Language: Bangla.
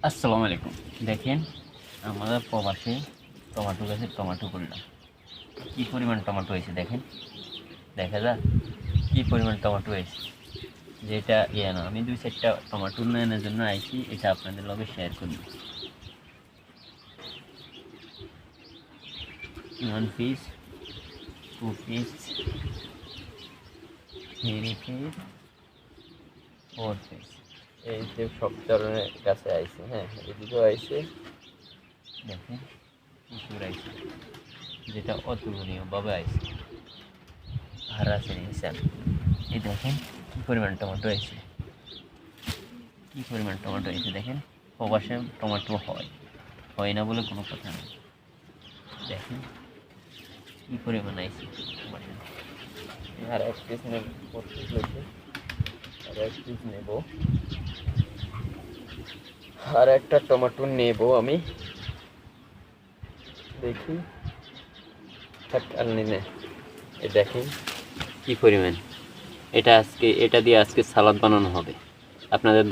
আসসালামু আলাইকুম। দেখেন আমাদের প্রবাসে টমেটো গাছে টমেটো করলাম, কী পরিমাণ টমেটো হয়েছে দেখেন, দেখা যায় কী পরিমাণ টমেটো হয়েছে। যেটা না, আমি 2-4টা টমেটো নেওয়ার জন্য আইছি, এটা আপনাদের লগে শেয়ার করি। 1 পিস, 2 পিস, 3 পিস, 4 পিস, এই যে সব ধরনের গাছে আইছে। হ্যাঁ, এদিকেও আইছে, দেখেন প্রচুর আইছে, যেটা অতুলনীয়ভাবে আইছে। আর আছে হিসাব, এই দেখেন কী পরিমাণ টমেটো হয়েছে, কী পরিমাণ টমেটো হয়েছে দেখেন। প্রবাসে টমেটো হয় না বলে কোনো কথা নেই। দেখেন কী পরিমাণ আইছে প্রবাসে। আর এক পিস নেব, 4 পিস লাগবে, আর এক পিস নেব, আর একটা টমেটো নেব আমি। দেখি আর নিনে, এই দেখেন কী পরিমাণ। এটা দিয়ে আজকে সালাদ বানানো হবে আপনাদের।